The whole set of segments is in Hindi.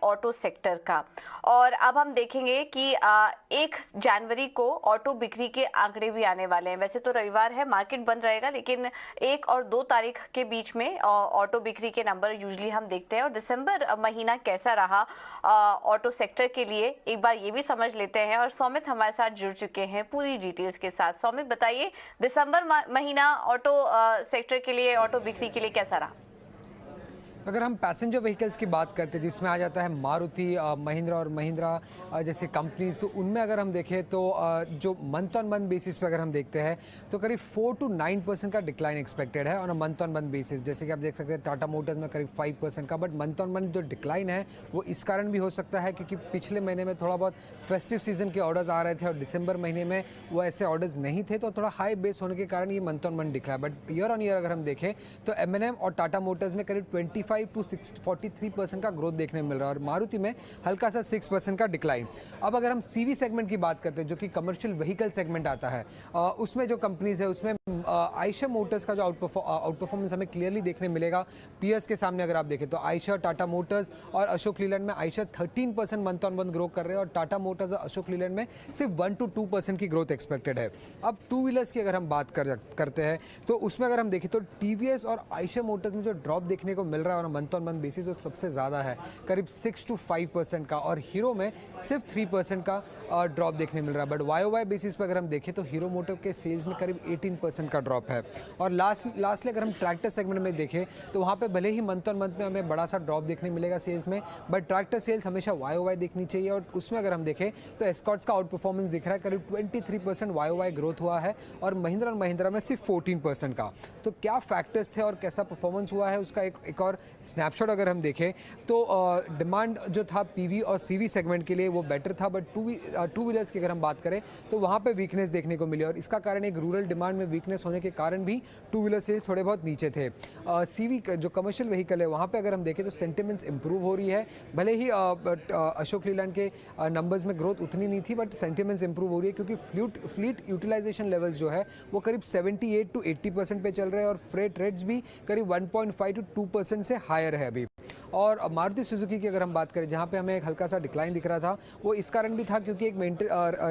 ऑटो सेक्टर का। और अब हम देखेंगे कि 1 जनवरी को ऑटो बिक्री के आंकड़े भी आने वाले हैं। वैसे तो रविवार है, मार्केट बंद रहेगा, लेकिन 1 और 2 तारीख के बीच में ऑटो बिक्री के नंबर यूजुअली हम देखते हैं। और दिसंबर महीना कैसा रहा ऑटो सेक्टर के लिए, एक बार ये भी समझ लेते हैं। और सौमित हमारे साथ जुड़ चुके हैं पूरी डिटेल्स के साथ। सौमित, बताइए दिसंबर महीना ऑटो सेक्टर के लिए, ऑटो बिक्री के लिए कैसा रहा? अगर हम पैसेंजर व्हीकल्स की बात करते हैं जिसमें आ जाता है मारुति, महिंद्रा और महिंद्रा जैसे कंपनीज, तो उनमें अगर हम देखें तो जो मंथ ऑन मंथ बेसिस पे अगर हम देखते हैं तो करीब 4 to 9% का डिक्लाइन एक्सपेक्टेड है on a month on month basis. जैसे कि आप देख सकते हैं टाटा मोटर्स में करीब 5% का, बट मंथ ऑन मंथ जो डिक्लाइन है वो इस कारण भी हो सकता है क्योंकि पिछले महीने में थोड़ा बहुत फेस्टिव सीजन के ऑर्डर्स आ रहे थे और दिसंबर महीने में वो ऐसे ऑर्डर्स नहीं थे, तो थोड़ा हाई बेस होने के कारण ये मंथ ऑन मंथ दिखला है। बट ईयर ऑन ईयर अगर हम देखें तो M&M और टाटा मोटर्स में करीब 25 to 43% का ग्रोथ देखने में मिल रहा है और मारुति में हल्का सा 6% का डिक्लाइन। अब अगर हम सीवी सेगमेंट की बात करते हैं जो कि कमर्शियल व्हीकल सेगमेंट आता है, उसमें जो कंपनीज है उसमें आयशर मोटर्स का जो आउट परफॉर्मेंस हमें क्लियरली देखने मिलेगा पीएस के सामने। अगर आप देखें तो आयशर, टाटा मोटर्स और अशोक लीलैंड में Eicher 13% month on month grow कर रहे हैं और टाटा मोटर्स और अशोक लीलैंड में सिर्फ 1 to 2% की ग्रोथ एक्सपेक्टेड है। अब टू व्हीलर्स की अगर हम बात करते हैं तो उसमें अगर हम देखें तो टीवीएस और आयशर मोटर्स में जो ड्रॉप देखने को मिल रहा है और मंथ ऑन मंथ बेसिस वो सबसे ज़्यादा है, करीब 6 to 5% का, और हीरो में सिर्फ 3% का ड्रॉप देखने मिल रहा है। बट वाई बेसिस पर अगर हम देखें तो हीरो मोटर के सेल्स में करीब 18% का ड्रॉप है। और लास्टली अगर हम ट्रैक्टर सेगमेंट में देखें तो वहाँ पे भले ही मंथ ऑन मंथ में हमें बड़ा सा ड्रॉप देखने मिलेगा सेल्स में, बट ट्रैक्टर सेल्स हमेशा वाई देखनी चाहिए। और उसमें अगर हम देखें तो एस्कॉर्ट्स का आउट परफॉर्मेंस दिख रहा है, करीब 23% वाई ग्रोथ हुआ है और महिंद्रा में सिर्फ 14% का। तो क्या फैक्टर्स थे और कैसा परफॉर्मेंस हुआ है उसका एक और स्नैपशॉट अगर हम देखें तो डिमांड जो था पीवी और सीवी सेगमेंट के लिए वो बेटर था, बट टू व्हीलर्स की अगर हम बात करें तो वहाँ पे वीकनेस देखने को मिली और इसका कारण एक रूरल डिमांड में वीकनेस होने के कारण भी टू व्हीलर सेल्स थोड़े बहुत नीचे थे। सीवी जो कमर्शियल व्हीकल है वहाँ पे अगर हम देखें तो सेंटिमेंट्स इंप्रूव हो रही है, भले ही अशोक लीलैंड के नंबर्स में ग्रोथ उतनी नहीं थी, बट सेंटिमेंट्स इंप्रूव हो रही है क्योंकि फ्लीट यूटिलाइजेशन लेवल्स जो है वो करीब 78 to 80% पे चल रहे हैं और फ्रेट रेट्स भी करीब 1.5 to 2% से हायर है अभी। और मारुति सुजुकी की अगर हम बात करें जहाँ पे हमें एक हल्का सा डिक्लाइन दिख रहा था, वो इस कारण भी था क्योंकि एक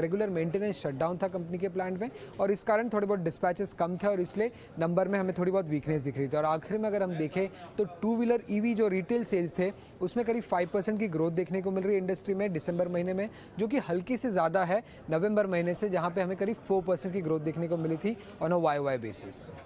रेगुलर मेंटेनेंस शटडाउन था कंपनी के प्लांट में और इस कारण थोड़े बहुत डिस्पैचेस कम थे और इसलिए नंबर में हमें थोड़ी बहुत वीकनेस दिख रही थी। और आखिर में अगर हम देखें तो टू व्हीलर ईवी जो रिटेल सेल्स थे उसमें करीब 5% की ग्रोथ देखने को मिल रही है इंडस्ट्री में दिसंबर महीने में, जो कि हल्की से ज़्यादा है नवंबर महीने से, जहाँ पे हमें करीब 4% की ग्रोथ देखने को मिली थी ऑन अ वाई बेसिस।